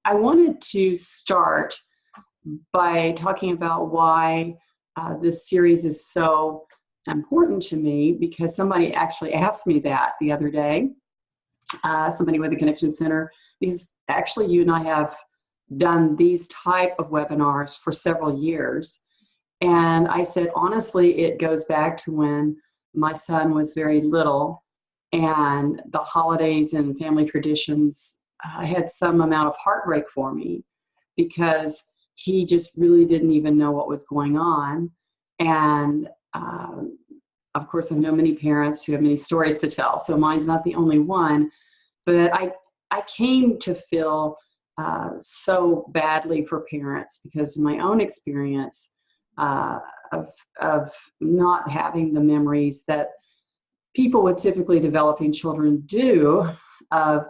I wanted to start by talking about why this series is so important to me, because somebody actually asked me that the other day, somebody with the Connection Center, because actually you and I have done these type of webinars for several years. And I said, honestly, it goes back to when my son was very little, and the holidays and family traditions had some amount of heartbreak for me, because he just really didn't even know what was going on. And of course, I know many parents who have many stories to tell, so mine's not the only one. But I came to feel so badly for parents because of my own experience of not having the memories that people with typically developing children do, of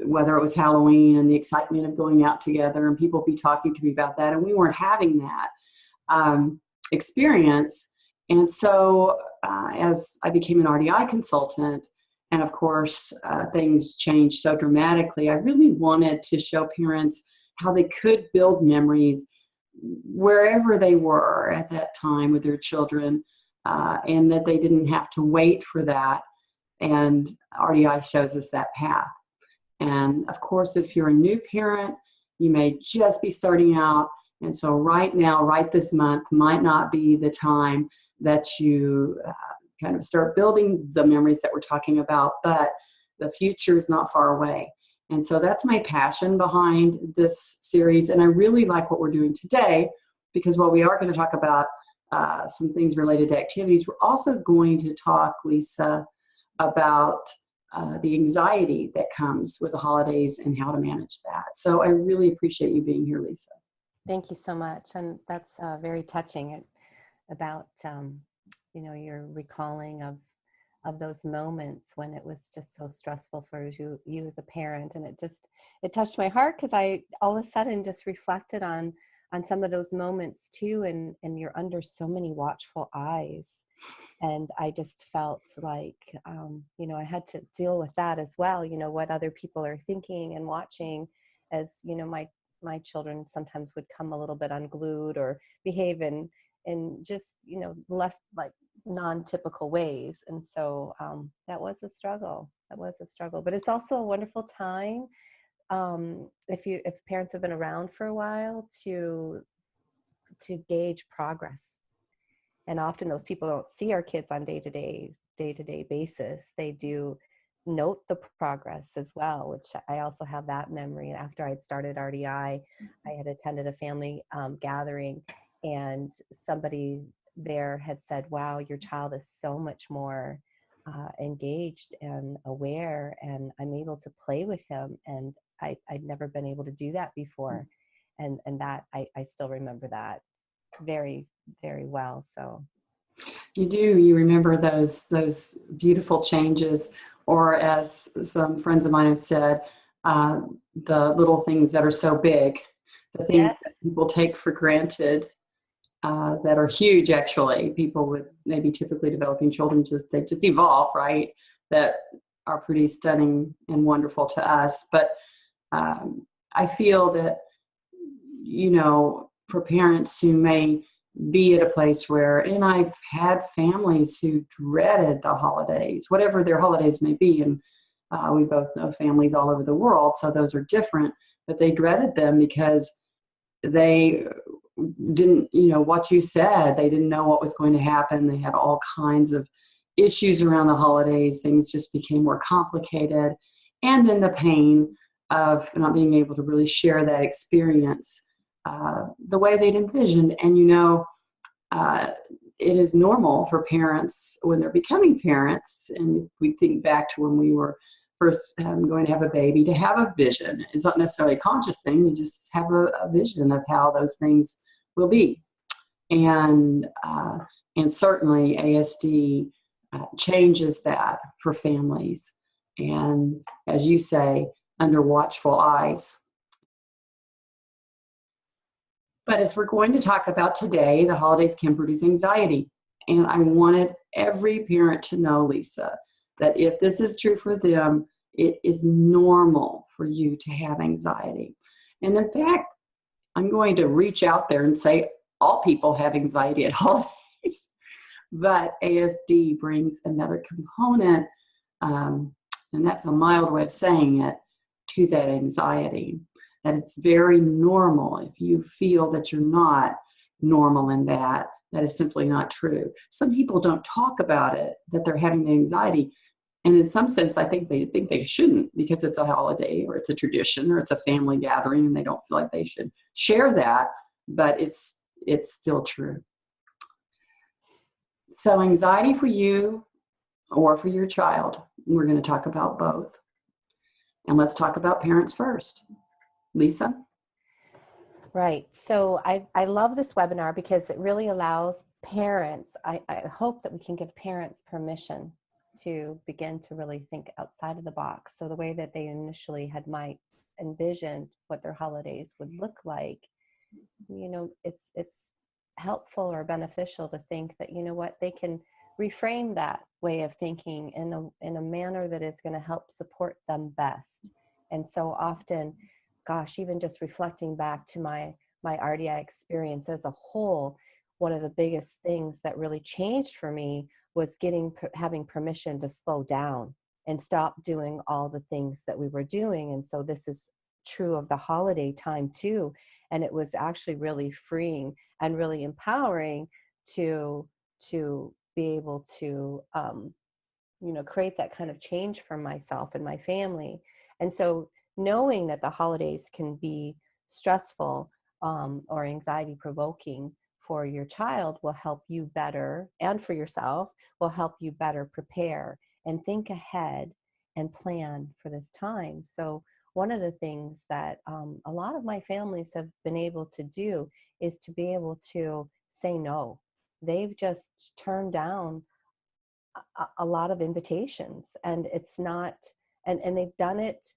whether it was Halloween and the excitement of going out together and people be talking to me about that, and we weren't having that experience. And so as I became an RDI consultant, and of course things changed so dramatically, I really wanted to show parents how they could build memories wherever they were at that time with their children, and that they didn't have to wait for that. And RDI shows us that path. And of course, if you're a new parent, you may just be starting out. And so right now, right this month, might not be the time that you kind of start building the memories that we're talking about, but the future is not far away. And so that's my passion behind this series. And I really like what we're doing today, because while we are going to talk about some things related to activities, we're also going to talk, Lisa, about the anxiety that comes with the holidays and how to manage that. So I really appreciate you being here, Lisa. Thank you so much. And that's very touching about, your recalling of those moments when it was just so stressful for you as a parent. And it touched my heart, because I all of a sudden just reflected on some of those moments too. And you're under so many watchful eyes. And I just felt like, I had to deal with that as well, what other people are thinking and watching, as, my children sometimes would come a little bit unglued or behave in just, less like non-typical ways. And so that was a struggle. But it's also a wonderful time, if parents have been around for a while, to gauge progress. And often those people don't see our kids on day-to-day basis. They do note the progress as well, which I also have that memory. After I'd started RDI, I had attended a family gathering, and somebody there had said, wow, your child is so much more engaged and aware, and I'm able to play with him. And I'd never been able to do that before. And that I still remember that very, very well. So You remember those beautiful changes, or as some friends of mine have said, the little things that are so big, the things yes. that people take for granted, that are huge. Actually, people with maybe typically developing children they just evolve, right? That are pretty stunning and wonderful to us. But I feel that, for parents who may be at a place where, and I've had families who dreaded the holidays, whatever their holidays may be, and we both know families all over the world, so those are different, but they dreaded them because they didn't, what you said, they didn't know what was going to happen. They had all kinds of issues around the holidays. Things just became more complicated. And then the pain of not being able to really share that experience the way they'd envisioned. And, it is normal for parents when they're becoming parents, and if we think back to when we were first going to have a baby, to have a vision. It's not necessarily a conscious thing. You just have a vision of how those things will be. And certainly ASD changes that for families. And as you say, under watchful eyes. But as we're going to talk about today, the holidays can produce anxiety. And I wanted every parent to know, Lisa, that if this is true for them, it is normal for you to have anxiety. And in fact, I'm going to reach out there and say all people have anxiety at holidays, but ASD brings another component, and that's a mild way of saying it, to that anxiety. That it's very normal. If you feel that you're not normal in that, that is simply not true. Some people don't talk about it, that they're having the anxiety. And in some sense, I think they shouldn't, because it's a holiday or it's a tradition or it's a family gathering and they don't feel like they should share that, but it's still true. So anxiety for you or for your child, we're going to talk about both. And let's talk about parents first. Lisa? Right. So I love this webinar because it really allows parents, I hope that we can give parents permission to begin to really think outside of the box. So the way that they initially might envisioned what their holidays would look like, it's helpful or beneficial to think that, what, they can reframe that way of thinking in a manner that is going to help support them best. And so often, gosh, even just reflecting back to my RDI experience as a whole, one of the biggest things that really changed for me was having permission to slow down and stop doing all the things that we were doing. And so this is true of the holiday time too. And it was actually really freeing and really empowering to be able to create that kind of change for myself and my family. And so knowing that the holidays can be stressful or anxiety provoking for your child will help you better, and for yourself will help you better prepare and think ahead and plan for this time. So one of the things that a lot of my families have been able to do is to be able to say no. They've just turned down a lot of invitations, and it's not, and they've done it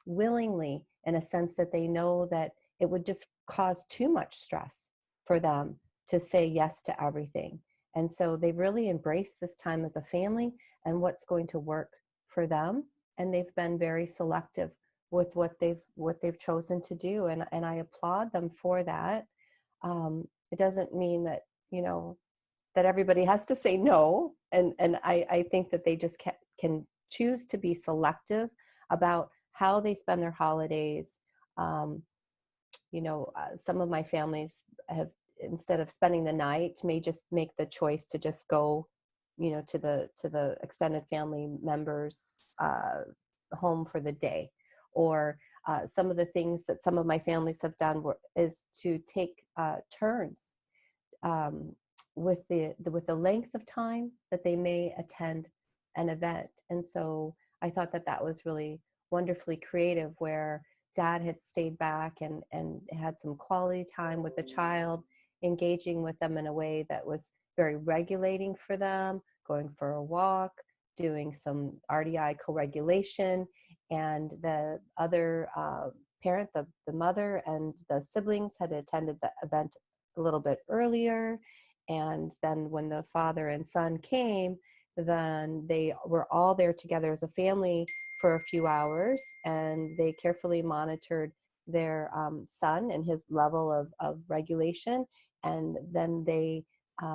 willingly, in a sense that they know that it would just cause too much stress for them to say yes to everything. And so they've really embraced this time as a family and what's going to work for them. And they've been very selective with what they've chosen to do. And I applaud them for that. It doesn't mean that, that everybody has to say no. And I think that they just can choose to be selective about how they spend their holidays. Some of my families have, instead of spending the night, may just make the choice to just go, to the extended family members home for the day. Or some of the things that some of my families have done is to take turns with the length of time that they may attend an event. And so I thought that was really wonderfully creative, where dad had stayed back and had some quality time with the child, engaging with them in a way that was very regulating for them, going for a walk, doing some RDI co-regulation, and the other parent, the mother and the siblings, had attended the event a little bit earlier. And then when the father and son came, then they were all there together as a family for a few hours, and they carefully monitored their son and his level of regulation. And then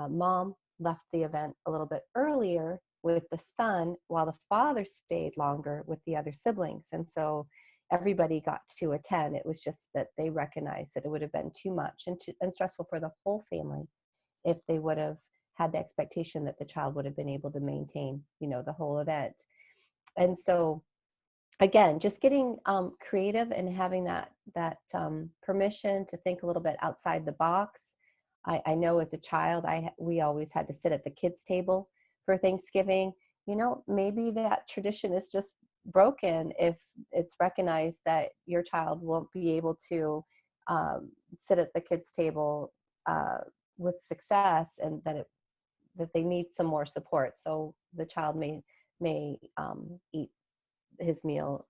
mom left the event a little bit earlier with the son, while the father stayed longer with the other siblings. And so everybody got to attend. It was just that they recognized that it would have been too much and stressful for the whole family if they would have had the expectation that the child would have been able to maintain, the whole event. And so, again, just getting creative and having that permission to think a little bit outside the box. I know as a child, we always had to sit at the kids' table for Thanksgiving. Maybe that tradition is just broken if it's recognized that your child won't be able to sit at the kids' table with success, and that they need some more support. So the child may eat his meal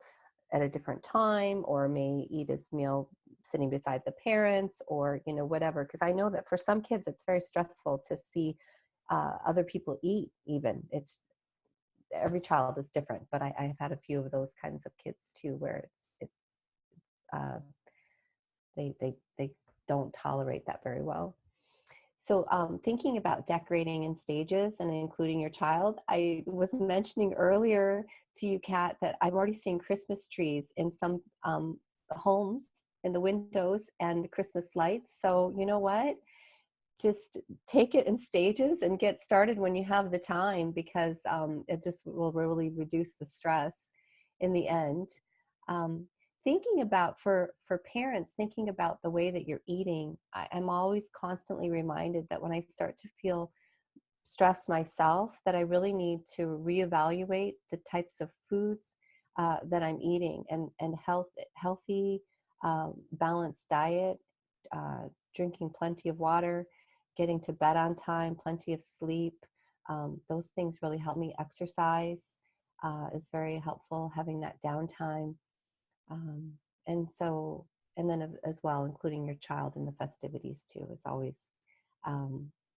at a different time, or may eat his meal sitting beside the parents, or whatever. Because I know that for some kids it's very stressful to see other people eat. Even every child is different, but I've had a few of those kinds of kids too, where it's they don't tolerate that very well. So thinking about decorating in stages and including your child, I was mentioning earlier to you, Kat, that I've already seen Christmas trees in some homes in the windows and Christmas lights. So you know what? Just take it in stages and get started when you have the time, because it just will really reduce the stress in the end. Um, Thinking about for parents, thinking about the way that you're eating, I'm always constantly reminded that when I start to feel stressed myself, that I really need to reevaluate the types of foods that I'm eating, and healthy, balanced diet, drinking plenty of water, getting to bed on time, plenty of sleep. Those things really help me. Exercise is very helpful, having that downtime. Um, and so, and then as well, including your child in the festivities too is always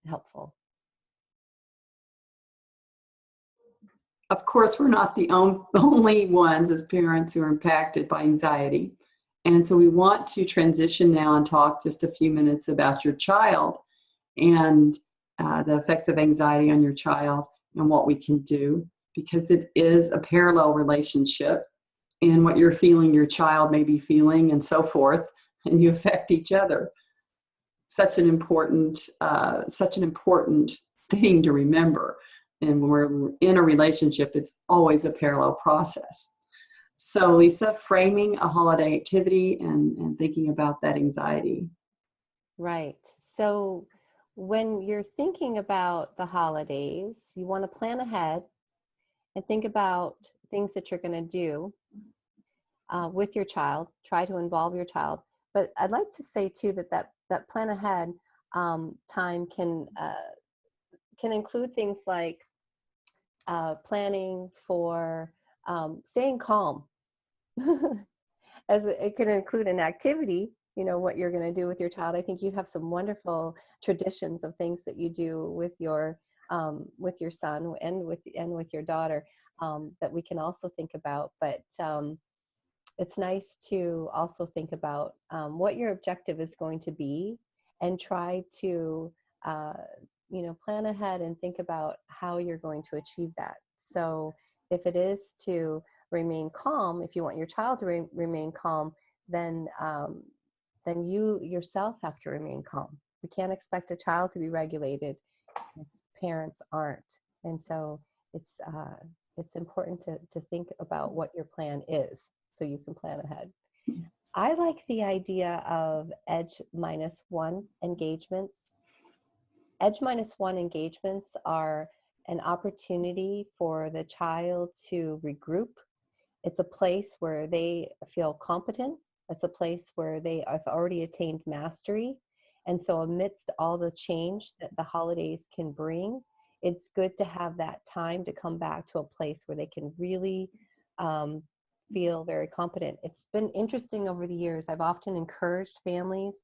helpful. Of course, we're not the only ones as parents who are impacted by anxiety. And so we want to transition now and talk just a few minutes about your child and the effects of anxiety on your child and what we can do, because it is a parallel relationship in what you're feeling, your child may be feeling, and so forth, and you affect each other. Such an important thing to remember. And when we're in a relationship, it's always a parallel process. So, Lisa, framing a holiday activity and thinking about that anxiety. Right. So when you're thinking about the holidays, you want to plan ahead and think about things that you're going to do with your child. Try to involve your child. But I'd like to say too that plan ahead time can include things like planning for staying calm. As it can include an activity, you know, what you're going to do with your child. I think you have some wonderful traditions of things that you do with your son and with your daughter that we can also think about. But it's nice to also think about what your objective is going to be, and try to uh, plan ahead and think about how you're going to achieve that. So if it is to remain calm, if you want your child to remain calm, then you yourself have to remain calm. We can't expect a child to be regulated if parents aren't. And so it's important to think about what your plan is so you can plan ahead. I like the idea of edge -1 engagements. Edge -1 engagements are an opportunity for the child to regroup. It's a place where they feel competent. It's a place where they have already attained mastery. And so amidst all the change that the holidays can bring, it's good to have that time to come back to a place where they can really feel very competent. It's been interesting over the years. I've often encouraged families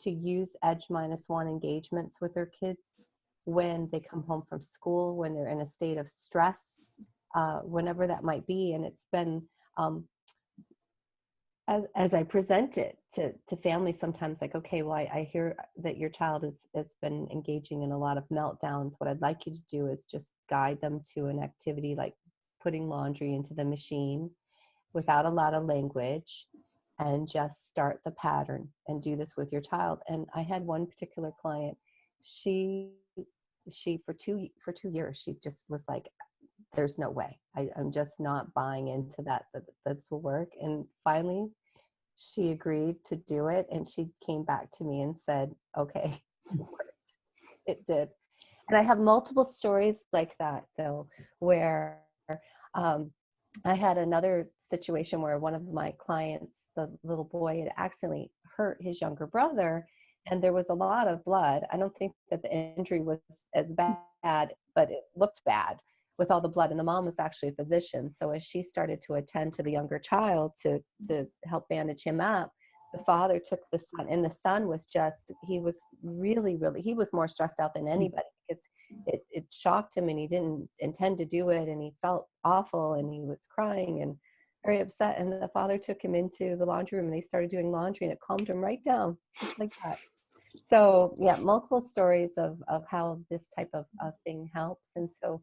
to use edge -1 engagements with their kids when they come home from school, when they're in a state of stress, whenever that might be. And it's been, as I present it to families sometimes, like, okay, well, I hear that your child has been engaging in a lot of meltdowns. What I'd like you to do is just guide them to an activity like putting laundry into the machine without a lot of language, and just start the pattern and do this with your child. And I had one particular client, she for 2 years, she just was like, there's no way. I'm just not buying into that this will work. And finally, she agreed to do it, and she came back to me and said, okay, it worked. It did. And I have multiple stories like that, though, where I had another situation where one of my clients, the little boy, had accidentally hurt his younger brother, and there was a lot of blood. I don't think that the injury was as bad, but it looked bad with all the blood. And the mom was actually a physician. So as she started to attend to the younger child to help bandage him up, the father took the son, and the son was he was really, really, he was more stressed out than anybody, because it shocked him, and he didn't intend to do it, and he felt awful, and he was crying. And very upset. And the father took him into the laundry room and they started doing laundry and it calmed him right down, just like that. So yeah, multiple stories of how this type of thing helps. And so,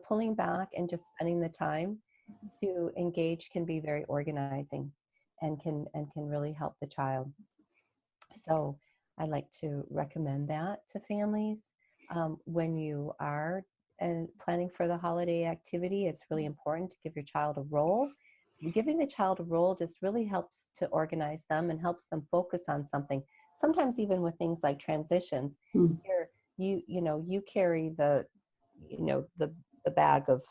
pulling back and just spending the time to engage can be very organizing and can really help the child. So I like to recommend that to families. When you are planning for the holiday activity, it's really important to give your child a role. Giving the child a role just really helps to organize them and helps them focus on something. Sometimes even with things like transitions, Mm. here you carry the bag of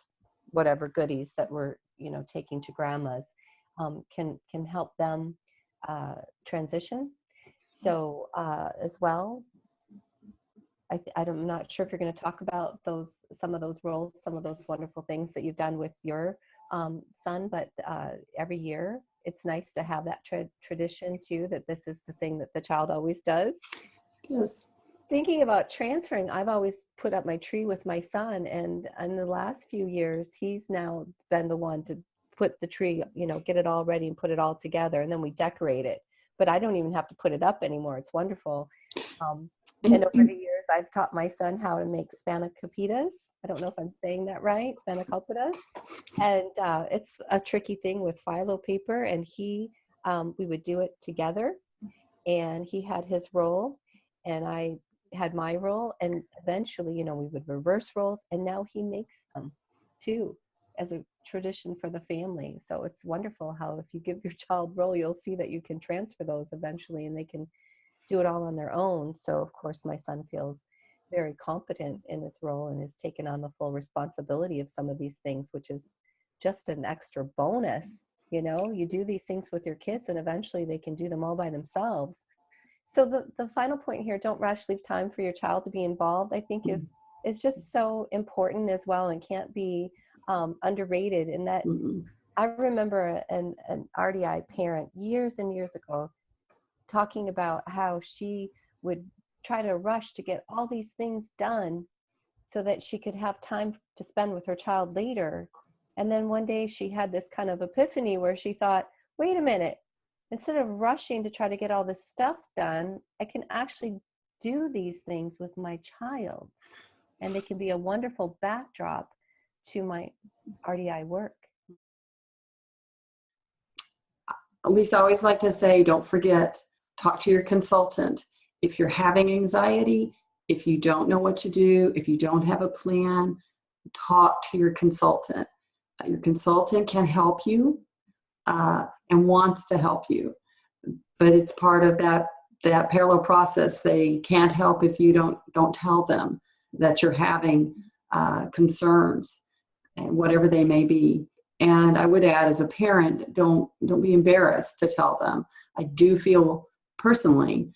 whatever goodies that we're taking to grandma's, can help them transition. So as well, I'm not sure if you're going to talk about some of those roles, some of those wonderful things that you've done with your son, but every year it's nice to have that tradition too, that this is the thing that the child always does. Yes. Thinking about transferring, I've always put up my tree with my son, and in the last few years, he's now been the one to put the tree, get it all ready and put it all together, and then we decorate it. But I don't even have to put it up anymore. It's wonderful. And over the years, I've taught my son how to make spanakoppitas. I don't know if I'm saying that right, spanakoppitas. And it's a tricky thing with phyllo paper, and we would do it together. And he had his role, and I had my role, and eventually, we would reverse roles, and now he makes them too as a tradition for the family. So it's wonderful how if you give your child role, you'll see that you can transfer those eventually and they can do it all on their own. So of course my son feels very competent in his role and has taken on the full responsibility of some of these things, which is just an extra bonus. You do these things with your kids and eventually they can do them all by themselves. So the final point here, don't rush, leave time for your child to be involved, I think is just so important as well, and can't be underrated. In that, I remember an RDI parent years and years ago talking about how she would try to rush to get all these things done so that she could have time to spend with her child later. And then one day she had this kind of epiphany where she thought, wait a minute, instead of rushing to try to get all this stuff done, I can actually do these things with my child. And they can be a wonderful backdrop to my RDI work. Lisa, I always like to say, don't forget, talk to your consultant. If you're having anxiety, if you don't know what to do, if you don't have a plan, talk to your consultant. Your consultant can help you and wants to help you, but it's part of that parallel process. They can't help if you don't tell them that you're having concerns, and whatever they may be. And I would add, as a parent, don't be embarrassed to tell them. I do feel personally,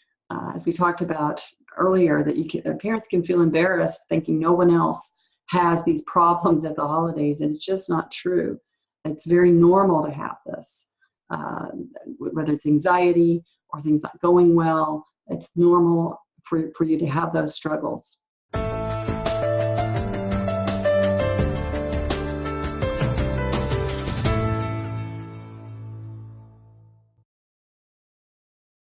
as we talked about earlier, that parents can feel embarrassed thinking no one else has these problems at the holidays, and it's just not true. It's very normal to have this, whether it's anxiety or things not going well. It's normal for you to have those struggles.